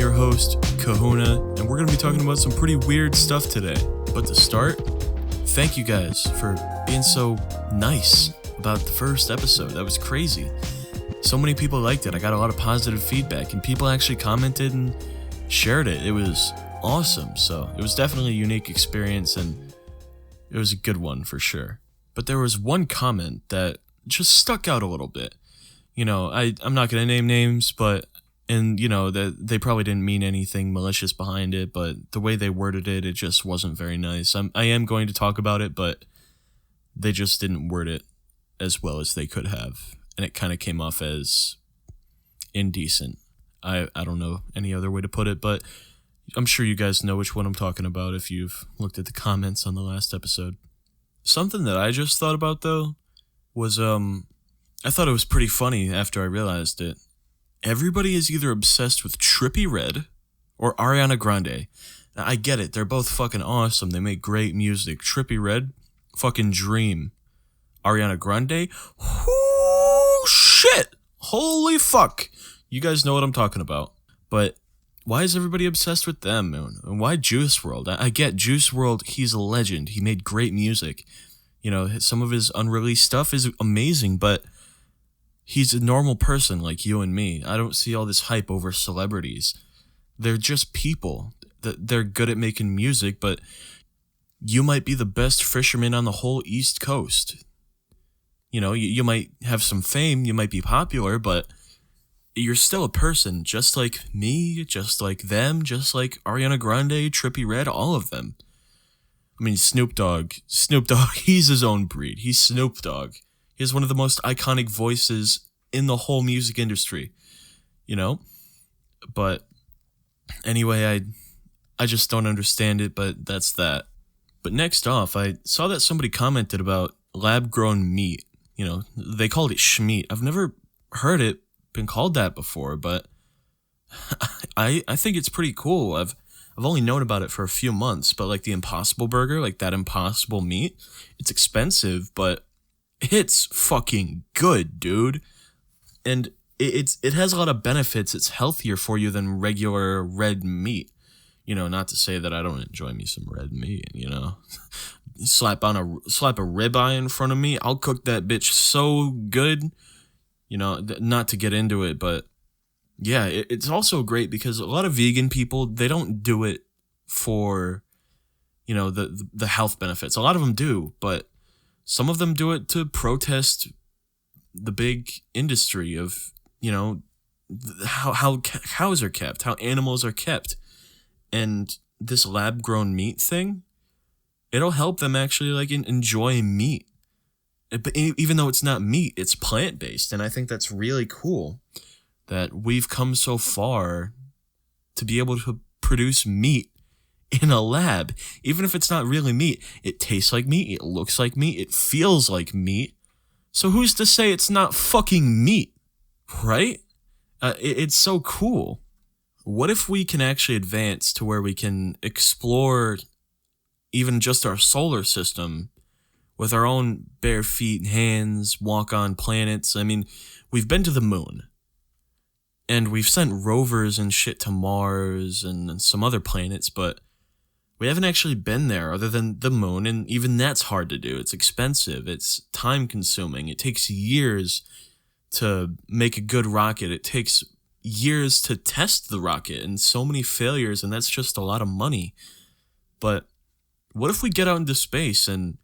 your host, Kahuna, and we're going to be talking about some pretty weird stuff today. But to start, thank you guys for being so nice about the first episode. That was crazy. So many people liked it. I got a lot of positive feedback, and people actually commented and shared it. It was awesome. So it was definitely a unique experience, and it was a good one for sure. But there was one comment that just stuck out a little bit. You know, I'm not going to name names, but, and, you know, that they probably didn't mean anything malicious behind it, but the way they worded it, it just wasn't very nice. I am going to talk about it, but they just didn't word it as well as they could have. And it kind of came off as indecent. I don't know any other way to put it, but I'm sure you guys know which one I'm talking about if you've looked at the comments on the last episode. Something that I just thought about, though, was, I thought it was pretty funny after I realized it. Everybody is either obsessed with Trippie Redd or Ariana Grande. Now, I get it. They're both fucking awesome. They make great music. Trippie Redd, fucking dream. Ariana Grande, whoo, shit. Holy fuck. You guys know what I'm talking about. But why is everybody obsessed with them? And why Juice WRLD? I get Juice WRLD. He's a legend. He made great music. You know, some of his unreleased stuff is amazing, but he's a normal person like you and me. I don't see all this hype over celebrities. They're just people. They're good at making music, but you might be the best fisherman on the whole East Coast. You know, you might have some fame, you might be popular, but you're still a person, just like me, just like them, just like Ariana Grande, Trippie Redd, all of them. I mean, Snoop Dogg, he's his own breed. He's Snoop Dogg. He has one of the most iconic voices in the whole music industry, you know? But anyway, I just don't understand it, but that's that. But next off, I saw that somebody commented about lab-grown meat. You know, they called it schmeat. I've never heard it been called that before, but I think it's pretty cool. I've only known about it for a few months, but like the Impossible Burger, like that Impossible meat, it's expensive, but it's fucking good, dude. And it has a lot of benefits. It's healthier for you than regular red meat. You know, not to say that I don't enjoy me some red meat, you know. Slap a ribeye in front of me, I'll cook that bitch so good. You know, not to get into it, but yeah, it's also great because a lot of vegan people, they don't do it for, you know, the health benefits. A lot of them do, but some of them do it to protest the big industry of, you know, how cows are kept, how animals are kept. And this lab-grown meat thing, it'll help them actually, like, enjoy meat. But even though it's not meat, it's plant-based. And I think that's really cool that we've come so far to be able to produce meat in a lab. Even if it's not really meat, it tastes like meat, it looks like meat, it feels like meat. So who's to say it's not fucking meat, right? It's so cool. What if we can actually advance to where we can explore even just our solar system with our own bare feet and hands, walk on planets? I mean, we've been to the moon. And we've sent rovers and shit to Mars and some other planets, but we haven't actually been there other than the moon, and even that's hard to do. It's expensive. It's time-consuming. It takes years to make a good rocket. It takes years to test the rocket, and so many failures, and that's just a lot of money. But what if we get out into space, and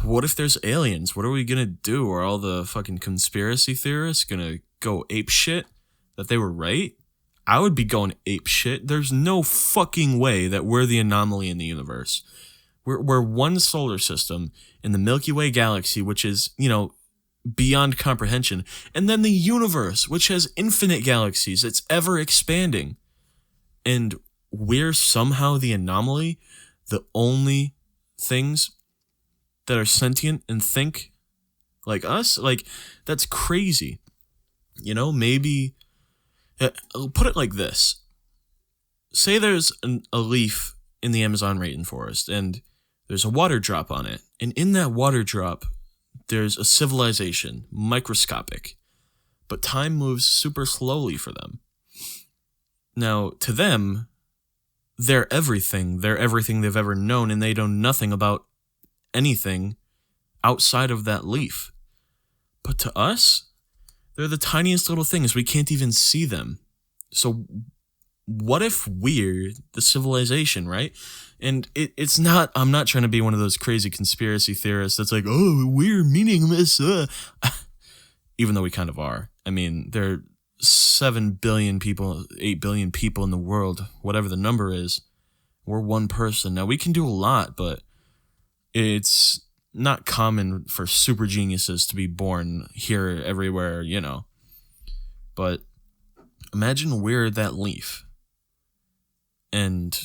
what if there's aliens? What are we gonna do? Are all the fucking conspiracy theorists gonna go ape shit that they were right? I would be going ape shit. There's no fucking way that we're the anomaly in the universe. We're one solar system in the Milky Way galaxy, which is, you know, beyond comprehension. And then the universe, which has infinite galaxies. It's ever expanding. And we're somehow the anomaly, the only things that are sentient and think like us. Like, that's crazy. You know, maybe I'll put it like this. Say there's a leaf in the Amazon rainforest, and there's a water drop on it. And in that water drop, there's a civilization, microscopic. But time moves super slowly for them. Now, to them, they're everything. They're everything they've ever known, and they know nothing about anything outside of that leaf. But to us, they're the tiniest little things. We can't even see them. So what if we're the civilization, right? And it's not, I'm not trying to be one of those crazy conspiracy theorists that's like, oh, we're meaningless. Even though we kind of are. I mean, there are 7 billion people, 8 billion people in the world, whatever the number is. We're one person. Now, we can do a lot, but it's not common for super geniuses to be born here, everywhere, you know. But imagine we're that leaf. And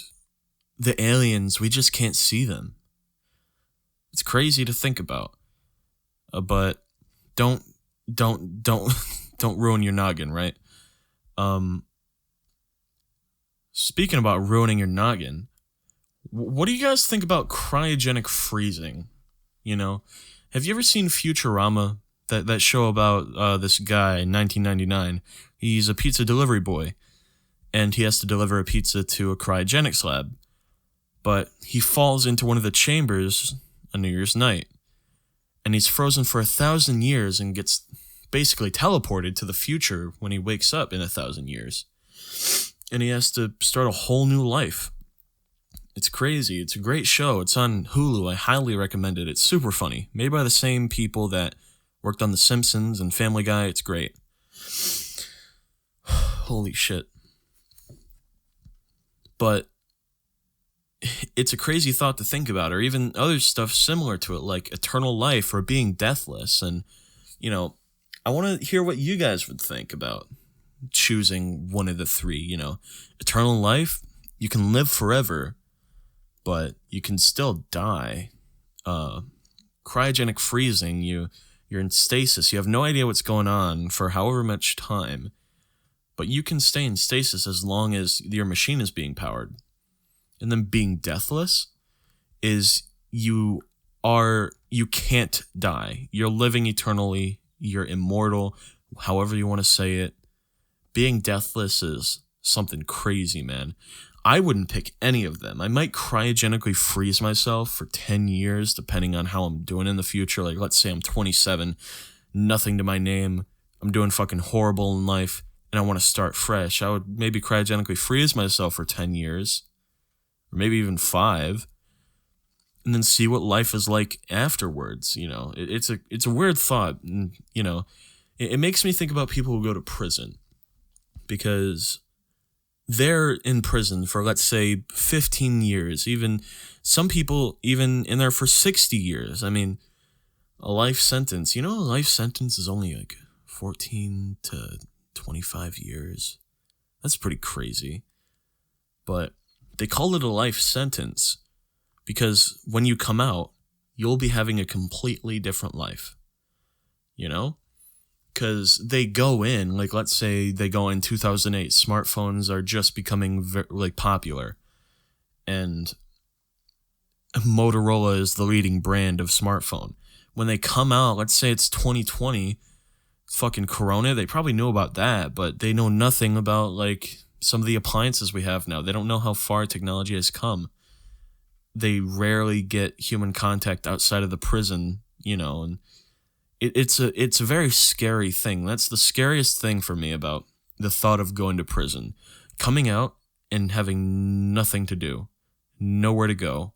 the aliens, we just can't see them. It's crazy to think about. But don't ruin your noggin, right? Speaking about ruining your noggin, what do you guys think about cryogenic freezing? You know, have you ever seen Futurama? That show about this guy in 1999. He's a pizza delivery boy, and he has to deliver a pizza to a cryogenics lab. But he falls into one of the chambers on New Year's night, and he's frozen for 1,000 years and gets basically teleported to the future when he wakes up in 1,000 years. And he has to start a whole new life. It's crazy. It's a great show. It's on Hulu. I highly recommend it. It's super funny. Made by the same people that worked on The Simpsons and Family Guy. It's great. Holy shit. But it's a crazy thought to think about, or even other stuff similar to it, like eternal life or being deathless. And, you know, I want to hear what you guys would think about choosing one of the three. You know, eternal life, you can live forever, but you can still die. Cryogenic freezing, you're in stasis. You have no idea what's going on for however much time, but you can stay in stasis as long as your machine is being powered. And then being deathless is you can't die. You're living eternally. You're immortal, however you want to say it. Being deathless is something crazy, man. I wouldn't pick any of them. I might cryogenically freeze myself for 10 years, depending on how I'm doing in the future. Like, let's say I'm 27, nothing to my name, I'm doing fucking horrible in life, and I want to start fresh. I would maybe cryogenically freeze myself for 10 years, or maybe even 5, and then see what life is like afterwards. You know, it's a weird thought, and, you know, it makes me think about people who go to prison, because they're in prison for, let's say, 15 years. Even some people even in there for 60 years. I mean, a life sentence. You know, a life sentence is only like 14 to 25 years. That's pretty crazy. But they call it a life sentence because when you come out, you'll be having a completely different life. You know? Because they go in, like, let's say they go in 2008, smartphones are just becoming popular, and Motorola is the leading brand of smartphone. When they come out, let's say it's 2020, fucking Corona, they probably knew about that, but they know nothing about, like, some of the appliances we have now. They don't know how far technology has come. They rarely get human contact outside of the prison, you know, and it's a very scary thing. That's the scariest thing for me about the thought of going to prison. Coming out and having nothing to do. Nowhere to go.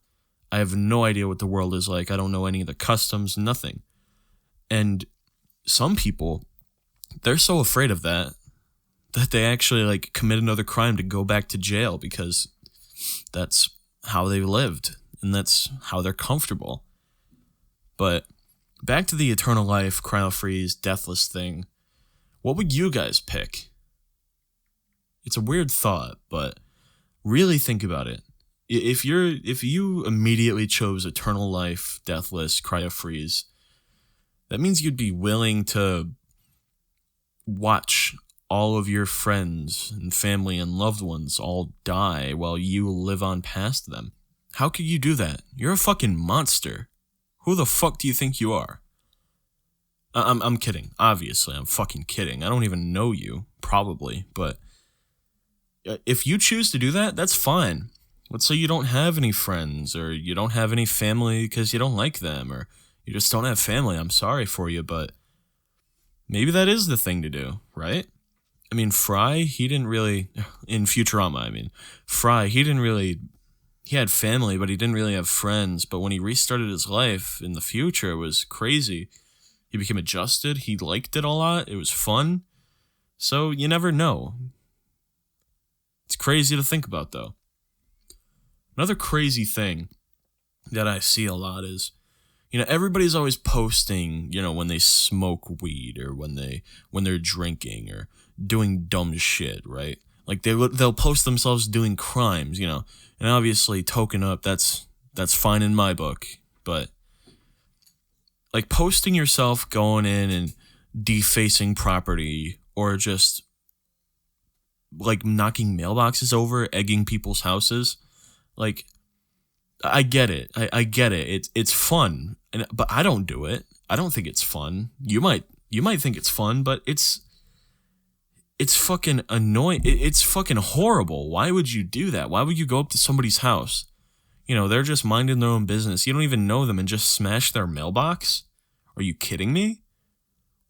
I have no idea what the world is like. I don't know any of the customs, nothing. And some people, they're so afraid of that they actually, like, commit another crime to go back to jail because that's how they lived and that's how they're comfortable. But back to the eternal life, cryo-freeze, deathless thing. What would you guys pick? It's a weird thought, but really think about it. If you immediately chose eternal life, deathless, cryo-freeze, that means you'd be willing to watch all of your friends and family and loved ones all die while you live on past them. How could you do that? You're a fucking monster. Who the fuck do you think you are? I'm kidding. Obviously, I'm fucking kidding. I don't even know you, probably, but If you choose to do that, that's fine. Let's say you don't have any friends or you don't have any family because you don't like them or you just don't have family. I'm sorry for you, but maybe that is the thing to do, right? I mean, Fry, he didn't really, in Futurama, I mean, Fry, he had family, but he didn't really have friends. But when he restarted his life in the future, it was crazy. He became adjusted. He liked it a lot. It was fun. So you never know. It's crazy to think about, though. Another crazy thing that I see a lot is, everybody's always posting, when they smoke weed or when they're drinking or doing dumb shit, right? Like they'll post themselves doing crimes, and obviously token up, that's fine in my book, but like posting yourself going in and defacing property or just like knocking mailboxes over, egging people's houses, like I get it. I get it. It's fun, but I don't do it. I don't think it's fun. You might think it's fun, but it's fucking annoying. It's fucking horrible. Why would you do that? Why would you go up to somebody's house? They're just minding their own business. You don't even know them and just smash their mailbox? Are you kidding me?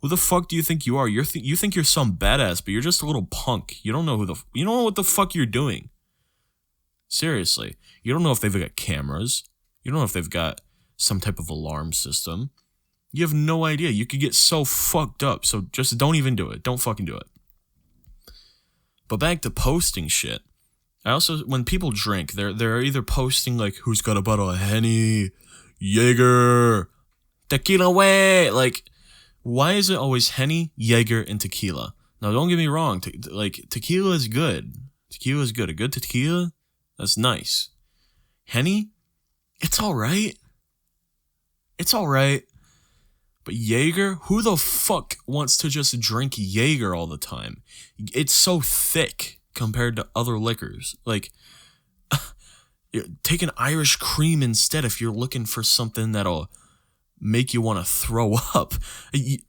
Who the fuck do you think you are? You think you're some badass, but you're just a little punk. You don't know you don't know what the fuck you're doing. Seriously. You don't know if they've got cameras. You don't know if they've got some type of alarm system. You have no idea. You could get so fucked up. So just don't even do it. Don't fucking do it. But back to posting shit. I also, when people drink, they're either posting like, who's got a bottle of Henny, Jaeger, tequila way. Like, why is it always Henny, Jaeger, and tequila? Now, don't get me wrong. Tequila is good. Tequila is good. A good tequila, that's nice. Henny, it's all right. It's all right. But Jaeger, who the fuck wants to just drink Jaeger all the time? It's so thick compared to other liquors. Like, take an Irish cream instead if you're looking for something that'll make you want to throw up.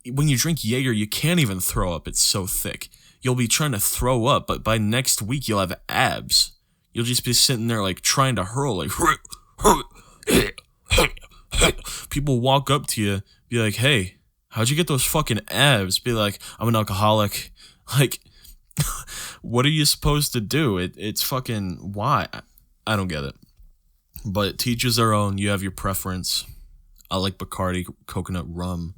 When you drink Jaeger, you can't even throw up. It's so thick. You'll be trying to throw up, but by next week, you'll have abs. You'll just be sitting there like trying to hurl, like people walk up to you, be like, hey, how'd you get those fucking abs? Be like, I'm an alcoholic. Like, what are you supposed to do? It's fucking, why? I don't get it. But teachers their own. You have your preference. I like Bacardi coconut rum.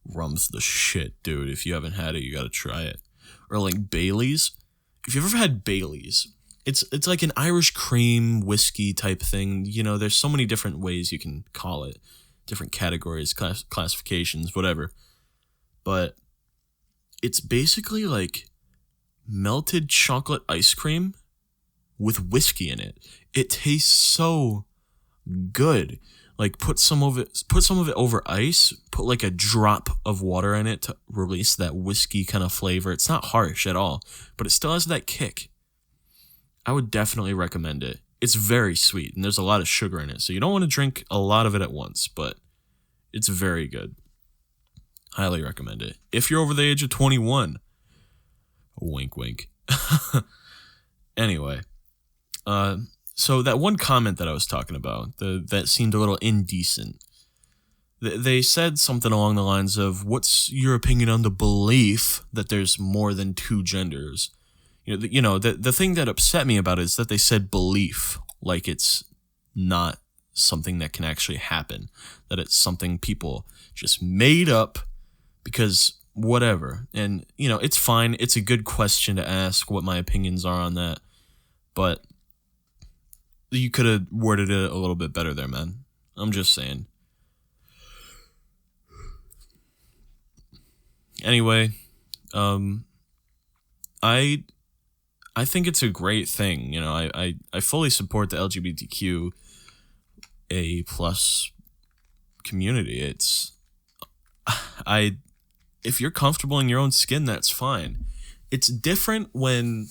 Rum's the shit, dude. If you haven't had it, you gotta try it. Or like Bailey's. If you've ever had Bailey's, it's like an Irish cream whiskey type thing. There's so many different ways you can call it. Different categories, classifications, whatever. But it's basically like melted chocolate ice cream with whiskey in it. It tastes so good. Like put some of it over ice, put like a drop of water in it to release that whiskey kind of flavor. It's not harsh at all, but it still has that kick. I would definitely recommend it. It's very sweet and there's a lot of sugar in it, so you don't want to drink a lot of it at once, but it's very good. Highly recommend it. If you're over the age of 21. Wink, wink. Anyway, so that one comment that I was talking about, that seemed a little indecent. They said something along the lines of, what's your opinion on the belief that there's more than two genders? The thing that upset me about it is that they said belief, like it's not something that can actually happen, that it's something people just made up because whatever. And, it's fine. It's a good question to ask what my opinions are on that. But you could have worded it a little bit better there, man. I'm just saying. Anyway, I think it's a great thing. I fully support the LGBTQ A plus community. If you're comfortable in your own skin, that's fine. It's different when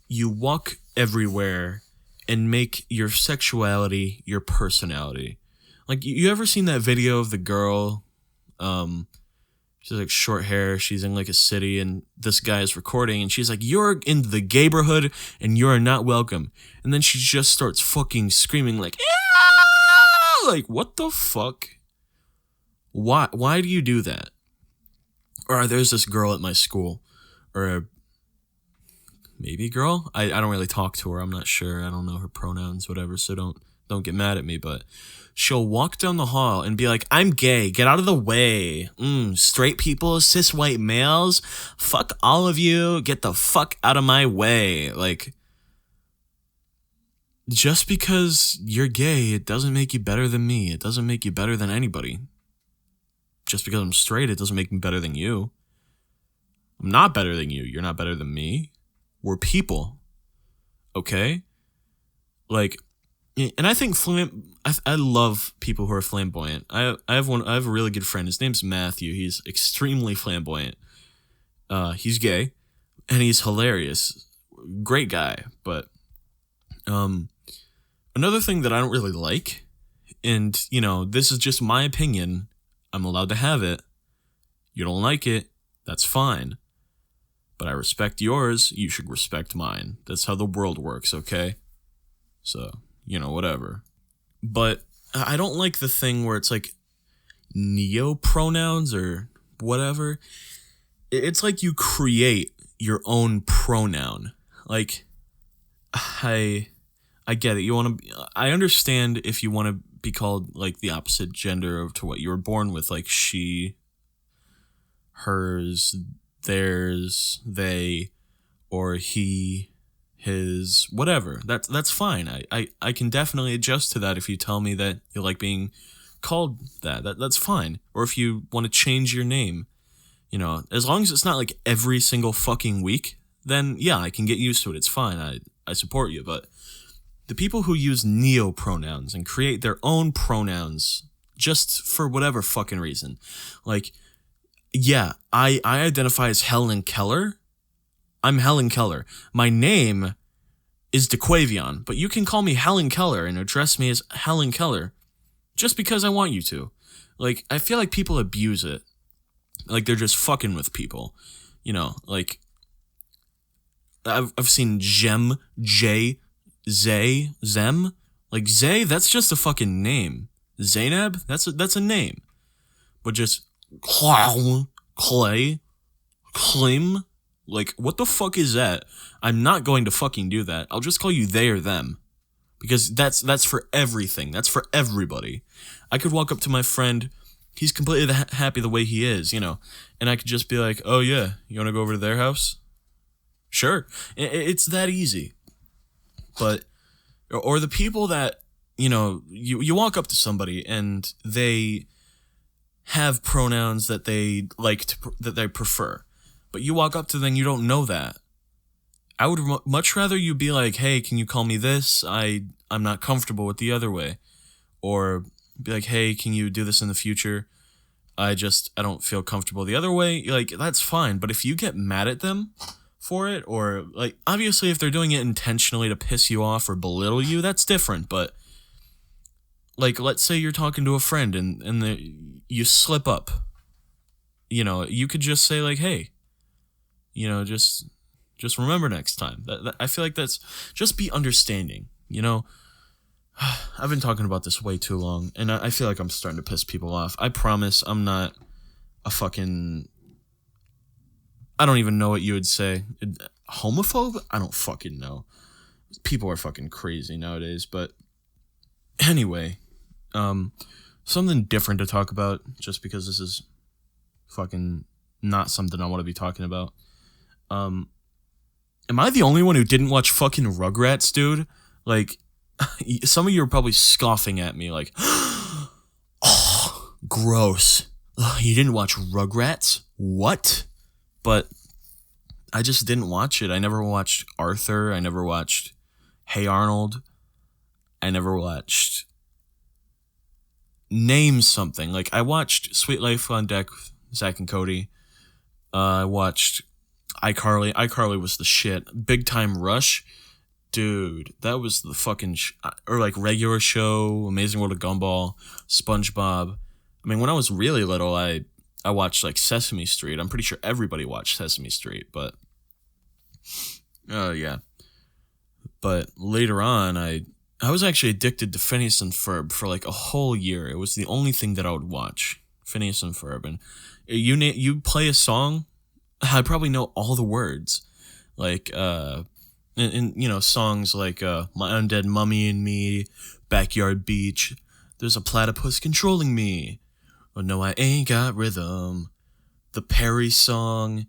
you walk everywhere and make your sexuality your personality. Like, you ever seen that video of the girl, She's like short hair. She's in like a city, and this guy is recording, and she's like, "You're in the gayborhood, and you are not welcome." And then she just starts fucking screaming like, "Ah!" Like, what the fuck? Why do you do that? Or there's this girl at my school, or maybe girl. I don't really talk to her. I'm not sure. I don't know her pronouns, whatever. So don't get mad at me, but she'll walk down the hall and be like, "I'm gay. Get out of the way. Straight people, cis white males, fuck all of you. Get the fuck out of my way." Like, just because you're gay, it doesn't make you better than me. It doesn't make you better than anybody. Just because I'm straight, it doesn't make me better than you. I'm not better than you. You're not better than me. We're people. Okay? Like, and I think I love people who are flamboyant. I have a really good friend. His name's Matthew. He's extremely flamboyant. He's gay, and he's hilarious. Great guy. But another thing that I don't really like, and this is just my opinion. I'm allowed to have it. You don't like it, that's fine. But I respect yours. You should respect mine. That's how the world works. Okay? So, whatever. But I don't like the thing where it's like neo-pronouns or whatever. It's like you create your own pronoun. Like, I get it. I understand if you want to be called like the opposite gender of to what you were born with, like she, hers, theirs, they, or he, his, whatever. That's fine. I can definitely adjust to that if you tell me that you like being called that's fine. Or if you want to change your name, as long as it's not like every single fucking week, then yeah, I can get used to it. It's fine. I support you. But the people who use neo-pronouns and create their own pronouns just for whatever fucking reason, like, yeah, I identify as Helen Keller. I'm Helen Keller. My name is DeQuavion, but you can call me Helen Keller and address me as Helen Keller just because I want you to. Like, I feel like people abuse it. Like, they're just fucking with people. Like, I've seen Jem, Jay, Zay, Zem. Like, Zay, that's just a fucking name. Zainab, that's a name. But just Clay, Klim, like, what the fuck is that? I'm not going to fucking do that. I'll just call you they or them. Because that's for everything. That's for everybody. I could walk up to my friend, he's completely happy the way he is, and I could just be like, "Oh yeah, you want to go over to their house?" Sure. It's that easy. But, or the people that, you walk up to somebody and they have pronouns that they like that they prefer, but you walk up to them, you don't know that. I would much rather you be like, "Hey, can you call me this? I'm not comfortable with the other way." Or be like, "Hey, can you do this in the future? I don't feel comfortable the other way." Like, that's fine. But if you get mad at them for it, or like, obviously if they're doing it intentionally to piss you off or belittle you, that's different. But like, let's say you're talking to a friend and you slip up, you could just say like, "Hey, just remember next time." I feel like that's just be understanding. I've been talking about this way too long, and I feel like I'm starting to piss people off. I promise I'm not a fucking, I don't even know what you would say. Homophobe? I don't fucking know. People are fucking crazy nowadays. But anyway, something different to talk about, just because this is fucking not something I want to be talking about. Am I the only one who didn't watch fucking Rugrats, dude? Like, some of you are probably scoffing at me like, "Oh, gross. Ugh, you didn't watch Rugrats? What?" But I just didn't watch it. I never watched Arthur. I never watched Hey Arnold. I never watched, name something. Like, I watched Sweet Life on Deck with Zach and Cody. I watched iCarly. iCarly was the shit. Big Time Rush. Dude, that was the fucking... or like Regular Show, Amazing World of Gumball, SpongeBob. I mean, when I was really little, I I watched like Sesame Street. I'm pretty sure everybody watched Sesame Street, but yeah. But later on, I was actually addicted to Phineas and Ferb for like a whole year. It was the only thing that I would watch, Phineas and Ferb. And you play a song, I probably know all the words, like and songs like My Undead Mummy and Me, Backyard Beach. There's a platypus controlling me. Oh no, I ain't got rhythm. The Perry song,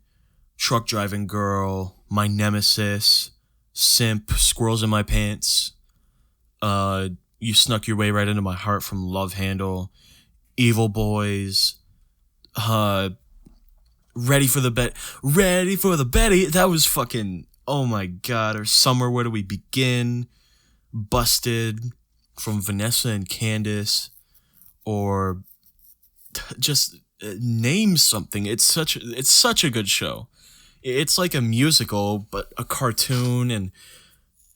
Truck Driving Girl, My Nemesis, Simp, Squirrels in My Pants. You Snuck Your Way Right Into My Heart from Love Handle, Evil Boys, Ready for the Betty. That was fucking, oh my god. Or Summer, Where Do We Begin? Busted from Vanessa and Candace. Or just name something. It's such a good show. It's like a musical, but a cartoon, and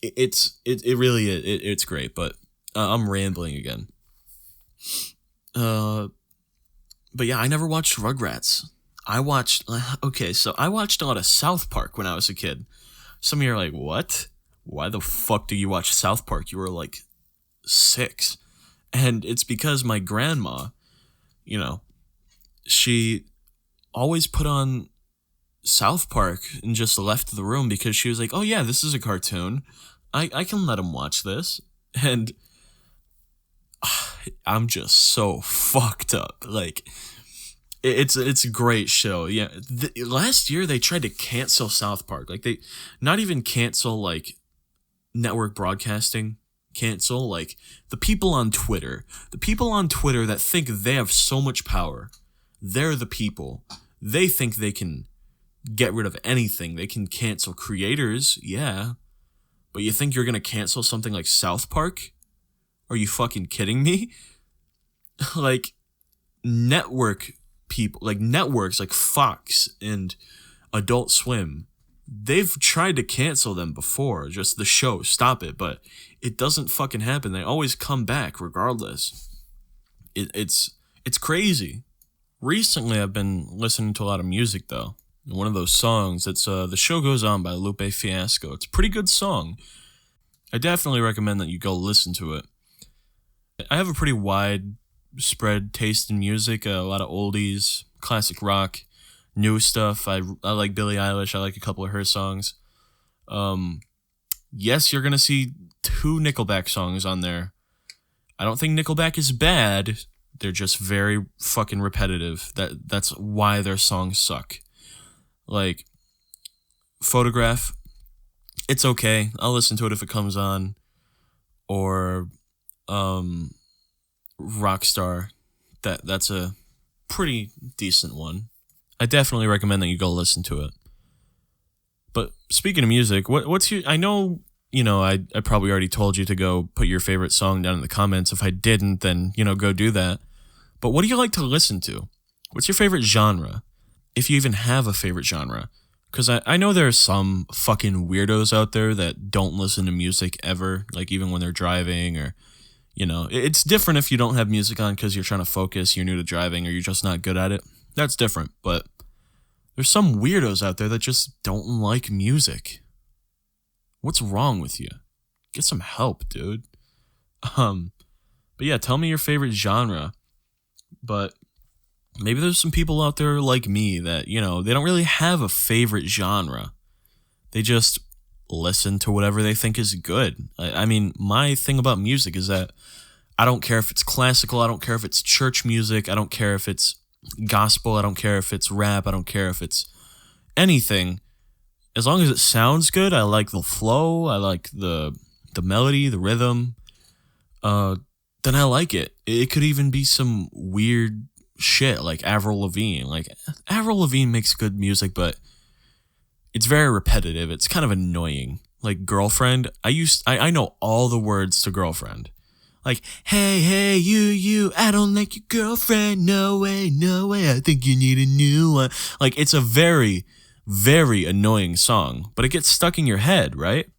it really is. It's great, but I'm rambling again. But yeah, I never watched Rugrats. I watched I watched a lot of South Park when I was a kid. Some of you are like, what? Why the fuck do you watch South Park? You were like 6. And it's because my grandma, she always put on South Park and just left the room because she was like, oh yeah, this is a cartoon. I can let him watch this. And I'm just so fucked up. Like, it's a great show. Yeah. Last year they tried to cancel South Park. Like, they not even cancel like network broadcasting. Cancel like the people on Twitter. The people on Twitter that think they have so much power. They're the people. They think they can get rid of anything. They can cancel creators, yeah. But you think you're gonna cancel something like South Park? Are you fucking kidding me? Like, network people, like networks like Fox and Adult Swim, they've tried to cancel them before, just the show, stop it, but it doesn't fucking happen. They always come back regardless. It's crazy. Recently, I've been listening to a lot of music, though. One of those songs, it's The Show Goes On by Lupe Fiasco. It's a pretty good song. I definitely recommend that you go listen to it. I have a pretty widespread taste in music, a lot of oldies, classic rock, new stuff. I like Billie Eilish. I like a couple of her songs. Yes, you're going to see 2 Nickelback songs on there. I don't think Nickelback is bad. They're just very fucking repetitive. That's why their songs suck. Like, Photograph, it's okay. I'll listen to it if it comes on. Or Rockstar. That's a pretty decent one. I definitely recommend that you go listen to it. But speaking of music, what's your... I know, I probably already told you to go put your favorite song down in the comments. If I didn't, then, go do that. But what do you like to listen to? What's your favorite genre? If you even have a favorite genre. Because I know there are some fucking weirdos out there that don't listen to music ever, like even when they're driving or, it's different if you don't have music on because you're trying to focus, you're new to driving, or you're just not good at it. That's different, but there's some weirdos out there that just don't like music. What's wrong with you? Get some help, dude. But yeah, tell me your favorite genre. But maybe there's some people out there like me that, they don't really have a favorite genre. They just listen to whatever they think is good. I mean, my thing about music is that I don't care if it's classical, I don't care if it's church music, I don't care if it's gospel, I don't care if it's rap, I don't care if it's anything. As long as it sounds good, I like the flow, I like the melody, the rhythm, then I like it. It could even be some weird shit like Avril Lavigne. Like, Avril Lavigne makes good music, but it's very repetitive. It's kind of annoying. Like Girlfriend, I know all the words to Girlfriend. Like, hey, you, I don't like your girlfriend. No way, I think you need a new one. Like, it's a very, very annoying song, but it gets stuck in your head, right?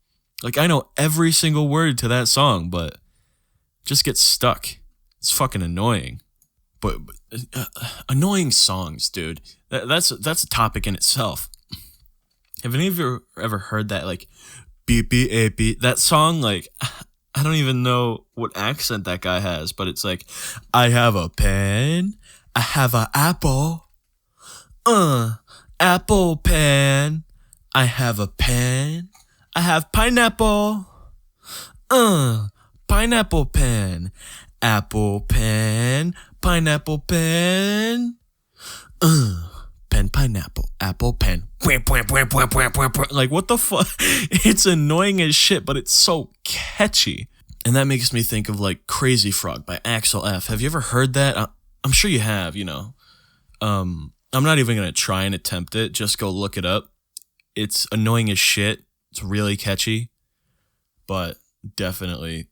Like, I know every single word to that song, but it just gets stuck. It's fucking annoying. but annoying songs, dude. That's a topic in itself. Have any of you ever heard that, like, beep beep beep beep, that song? Like, I don't even know what accent that guy has, but it's like, I have a pen, I have an apple, apple pen, I have a pen, I have pineapple, pineapple pen, apple pen, pineapple pen, pen, pineapple, apple pen. Like, what the fuck? It's annoying as shit, but it's so catchy. And that makes me think of, like, Crazy Frog by Axel F. Have you ever heard that? I'm sure you have, you know. I'm not even going to try and attempt it. Just go look it up. It's annoying as shit. It's really catchy. But definitely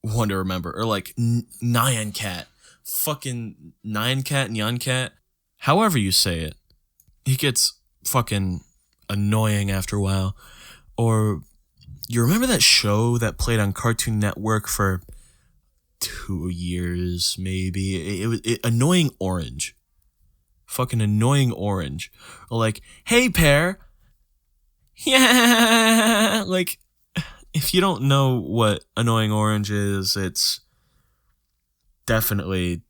one to remember. Or, like, Nyan Cat. Fucking Nyan Cat, Nyan Cat. However you say it. He gets fucking annoying after a while. Or, you remember that show that played on Cartoon Network for 2 years, maybe? It was Annoying Orange. Fucking Annoying Orange. Or like, hey, Pear. Yeah. Like, if you don't know what Annoying Orange is, it's definitely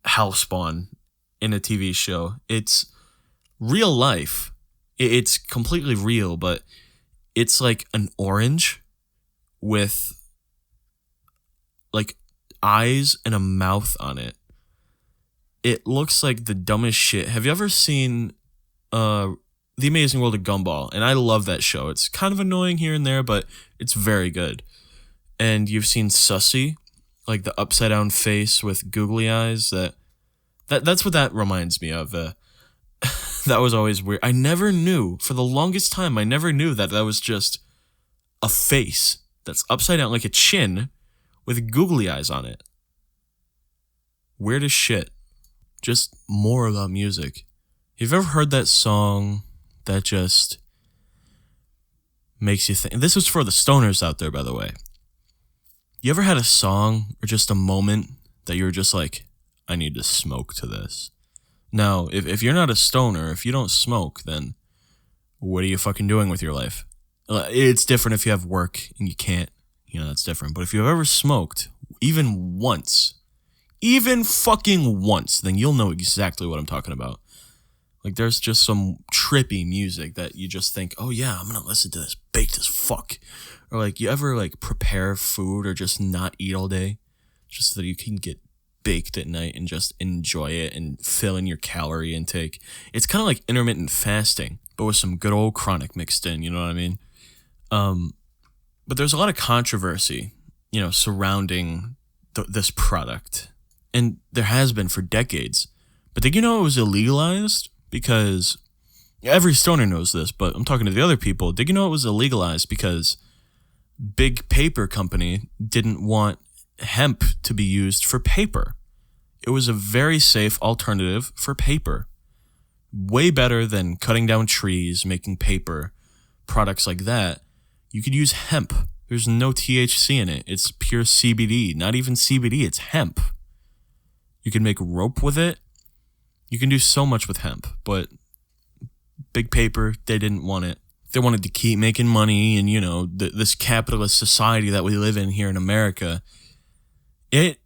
Hellspawn in a TV show. It's real life. It's completely real, but it's like an orange with like eyes and a mouth on it. It looks like the dumbest shit. Have you ever seen The Amazing World of Gumball? And I love that show. It's kind of annoying here and there, but it's very good. And you've seen Sussy, like the upside down face with googly eyes. That's what that reminds me of. That was always weird. I never knew, for the longest time, I never knew that was just a face that's upside down like a chin with googly eyes on it. Weird as shit. Just more about music. You've ever heard that song that just makes you think? This was for the stoners out there, by the way. You ever had a song or just a moment that you were just like, I need to smoke to this? Now, if you're not a stoner, if you don't smoke, then what are you fucking doing with your life? It's different if you have work and you can't. You know, that's different. But if you've ever smoked, even once, even fucking once, then you'll know exactly what I'm talking about. Like, there's just some trippy music that you just think, oh yeah, I'm gonna listen to this, baked as fuck. Or like, you ever like prepare food or just not eat all day just so that you can get baked at night and just enjoy it and fill in your calorie intake? It's kind of like intermittent fasting, but with some good old chronic mixed in, you know what I mean? But there's a lot of controversy, you know, surrounding this product. And there has been for decades. But did you know it was illegalized? Because every stoner knows this, but I'm talking to the other people. Did you know it was illegalized because Big Paper Company didn't want hemp to be used for paper? It was a very safe alternative for paper. Way better than cutting down trees, making paper, products like that. You could use hemp. There's no THC in it. It's pure CBD. Not even CBD, it's hemp. You can make rope with it. You can do so much with hemp, but Big Paper, they didn't want it. They wanted to keep making money, and, you know, this capitalist society that we live in here in America, it's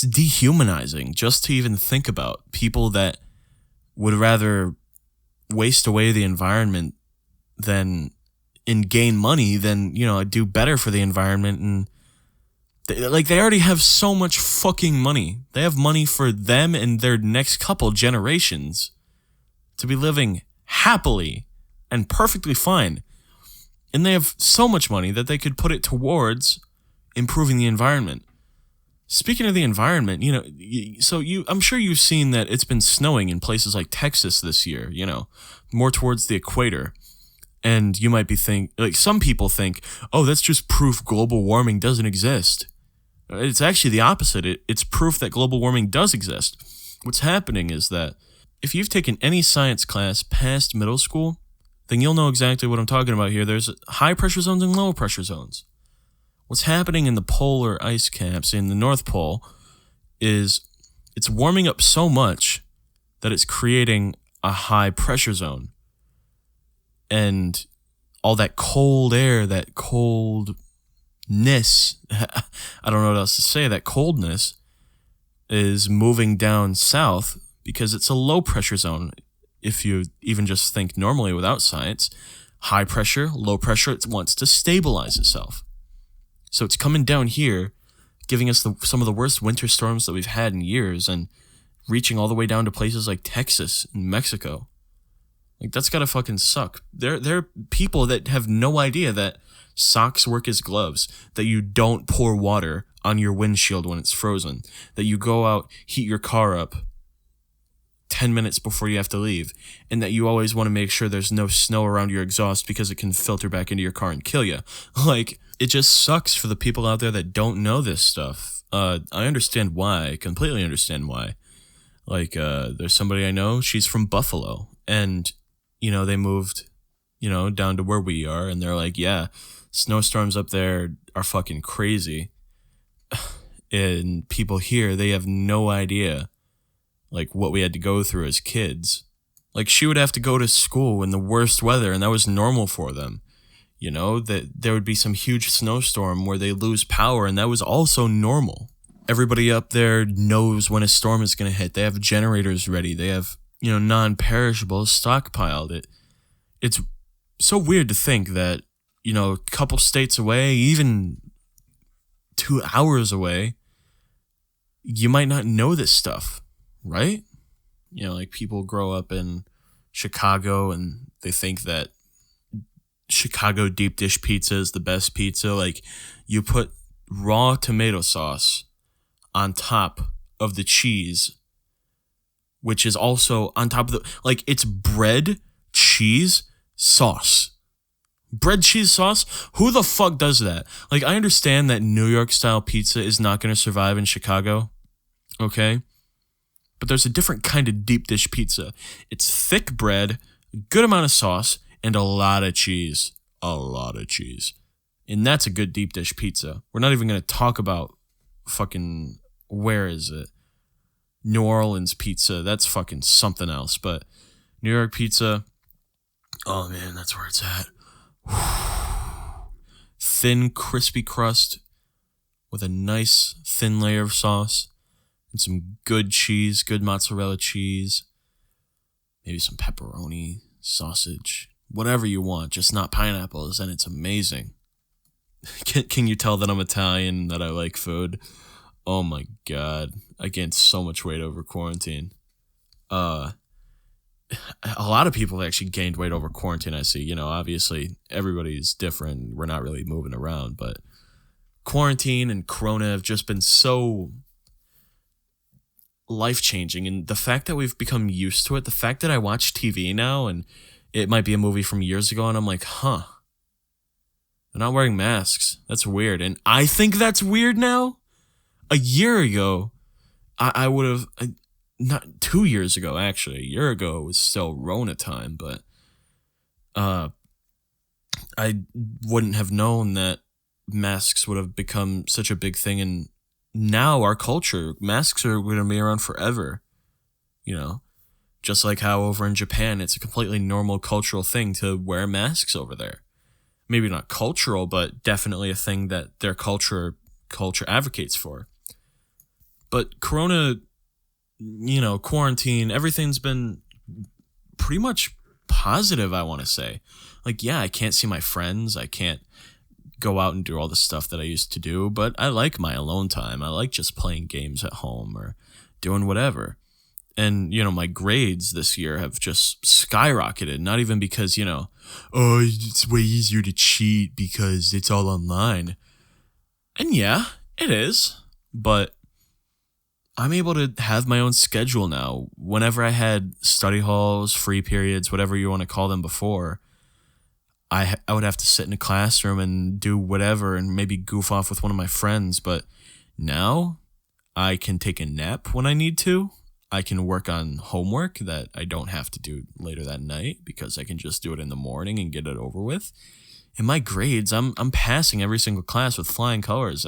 dehumanizing just to even think about people that would rather waste away the environment than and gain money than, you know, do better for the environment. And they already have so much fucking money. They have money for them and their next couple generations to be living happily and perfectly fine. And they have so much money that they could put it towards improving the environment. Speaking of the environment, you know, I'm sure you've seen that it's been snowing in places like Texas this year, you know, more towards the equator. And you might be some people think, oh, that's just proof global warming doesn't exist. It's actually the opposite. It's proof that global warming does exist. What's happening is that if you've taken any science class past middle school, then you'll know exactly what I'm talking about here. There's high pressure zones and low pressure zones. What's happening in the polar ice caps in the North Pole is it's warming up so much that it's creating a high pressure zone. And all that cold air, that coldness, I don't know what else to say, that coldness is moving down south because it's a low pressure zone. If you even just think normally without science, high pressure, low pressure, it wants to stabilize itself. So it's coming down here, giving us some of the worst winter storms that we've had in years and reaching all the way down to places like Texas and Mexico. Like, that's gotta fucking suck. There are people that have no idea that socks work as gloves, that you don't pour water on your windshield when it's frozen, that you go out, heat your car up 10 minutes before you have to leave, and that you always want to make sure there's no snow around your exhaust because it can filter back into your car and kill you. Like, it just sucks for the people out there that don't know this stuff. I understand why. I completely understand why. Like, there's somebody I know, she's from Buffalo, and, you know, they moved, you know, down to where we are, and they're like, yeah, snowstorms up there are fucking crazy. And people here, they have no idea, like, what we had to go through as kids. Like, she would have to go to school in the worst weather, and that was normal for them. You know, that there would be some huge snowstorm where they lose power, and that was also normal. Everybody up there knows when a storm is going to hit. They have generators ready. They have, you know, non-perishables stockpiled. It's so weird to think that, you know, a couple states away, even 2 hours away, you might not know this stuff, right? You know, like, people grow up in Chicago and they think that Chicago deep dish pizza is the best pizza. Like, you put raw tomato sauce on top of the cheese, which is also on top of the, like, it's bread, cheese, sauce. Bread, cheese, sauce? Who the fuck does that? Like, I understand that New York style pizza is not going to survive in Chicago, okay? But there's a different kind of deep dish pizza. It's thick bread, a good amount of sauce, and a lot of cheese. A lot of cheese. And that's a good deep dish pizza. We're not even going to talk about fucking, where is it? New Orleans pizza. That's fucking something else. But New York pizza, oh man, that's where it's at. Thin, crispy crust with a nice thin layer of sauce and some good cheese, good mozzarella cheese, maybe some pepperoni, sausage, whatever you want, just not pineapples, and it's amazing. Can you tell that I'm Italian, that I like food? Oh my god, I gained so much weight over quarantine. A lot of people actually gained weight over quarantine, I see. You know, obviously, everybody's different. We're not really moving around, but quarantine and Corona have just been so life-changing. And the fact that we've become used to it, the fact that I watch TV now, and it might be a movie from years ago, and I'm like, huh, they're not wearing masks. That's weird. And I think that's weird now? A year ago, I would have... Not 2 years ago, actually. A year ago, it was still Rona time, but I wouldn't have known that masks would have become such a big thing. And now our culture, masks are going to be around forever. You know, just like how over in Japan, it's a completely normal cultural thing to wear masks over there. Maybe not cultural, but definitely a thing that their culture advocates for. But Corona, you know, quarantine, everything's been pretty much positive, I want to say. Like, yeah, I can't see my friends. I can't go out and do all the stuff that I used to do, but I like my alone time. I like just playing games at home or doing whatever. And, you know, my grades this year have just skyrocketed. Not even because, you know, oh, it's way easier to cheat because it's all online. And yeah, it is. But I'm able to have my own schedule now. Whenever I had study halls, free periods, whatever you want to call them before, I would have to sit in a classroom and do whatever and maybe goof off with one of my friends. But now I can take a nap when I need to. I can work on homework that I don't have to do later that night because I can just do it in the morning and get it over with. And my grades, I'm passing every single class with flying colors.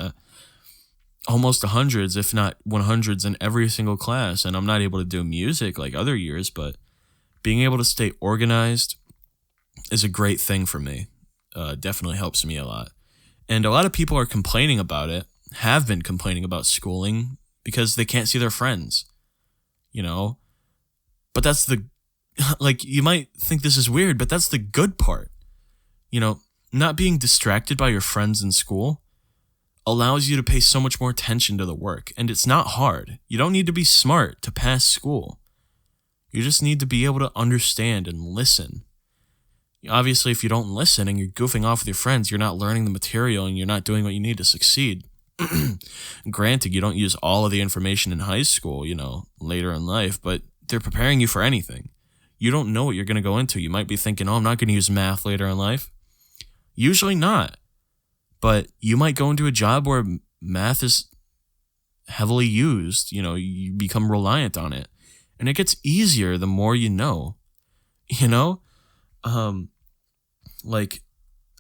almost hundreds, if not 100s in every single class. And I'm not able to do music like other years, but being able to stay organized is a great thing for me. Definitely helps me a lot. And a lot of people are complaining about it, have been complaining about schooling because they can't see their friends, you know? But that's the, like, you might think this is weird, but that's the good part. You know, not being distracted by your friends in school allows you to pay so much more attention to the work. And it's not hard. You don't need to be smart to pass school. You just need to be able to understand and listen. Obviously, if you don't listen and you're goofing off with your friends, you're not learning the material and you're not doing what you need to succeed. Granted, you don't use all of the information in high school, you know, later in life, but they're preparing you for anything. You don't know what you're going to go into. You might be thinking, oh, I'm not going to use math later in life. Usually not. But you might go into a job where math is heavily used. You know, you become reliant on it. And it gets easier the more you know. You know? Like,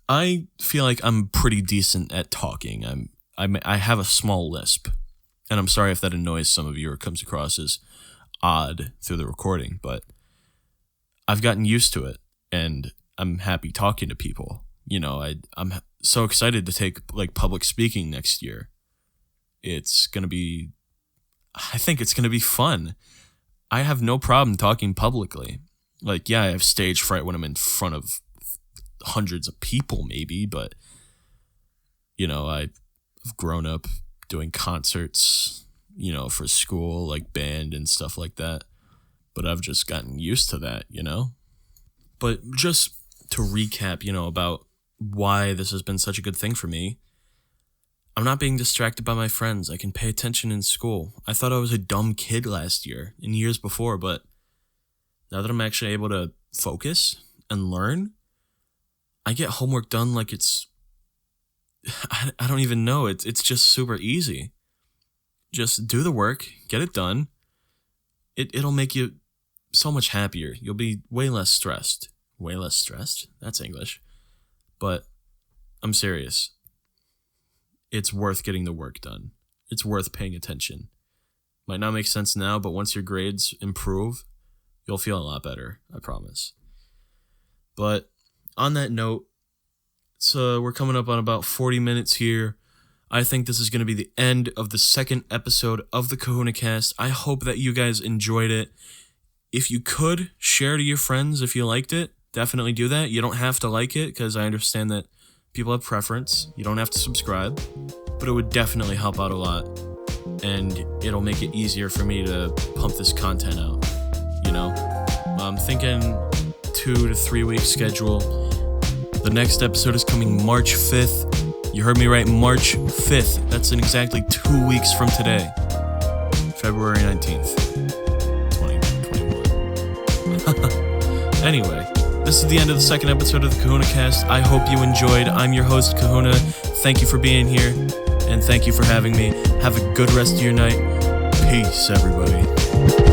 I feel like I'm pretty decent at talking. I have a small lisp. And I'm sorry if that annoys some of you or comes across as odd through the recording, but I've gotten used to it, and I'm happy talking to people. You know, I'm so excited to take like public speaking next year. I think it's gonna be fun. I have no problem talking publicly. Like, yeah, I have stage fright when I'm in front of hundreds of people, maybe, but you know, I've grown up doing concerts, you know, for school, like band and stuff like that. But I've just gotten used to that, you know? But just to recap, you know, about why this has been such a good thing for me, I'm not being distracted by my friends. I can pay attention in school. I thought I was a dumb kid last year and years before, but now that I'm actually able to focus and learn, I get homework done like it's, I don't even know, it's just super easy. Just do the work, get it done. It'll make you so much happier. You'll be way less stressed. Way less stressed? That's English. But I'm serious. It's worth getting the work done. It's worth paying attention. Might not make sense now, but once your grades improve, you'll feel a lot better, I promise. But on that note, so we're coming up on about 40 minutes here. I think this is going to be the end of the second episode of the Kahuna Cast. I hope that you guys enjoyed it. If you could, share to your friends if you liked it. Definitely do that. You don't have to like it, because I understand that people have preference. You don't have to subscribe. But it would definitely help out a lot. And it'll make it easier for me to pump this content out. You know? I'm thinking 2 to 3 week schedule. The next episode is coming March 5th. You heard me right, March 5th. That's in exactly 2 weeks from today. February 19th, 2021. Anyway, this is the end of the second episode of the Kahuna Cast. I hope you enjoyed. I'm your host, Kahuna. Thank you for being here, and thank you for having me. Have a good rest of your night. Peace, everybody.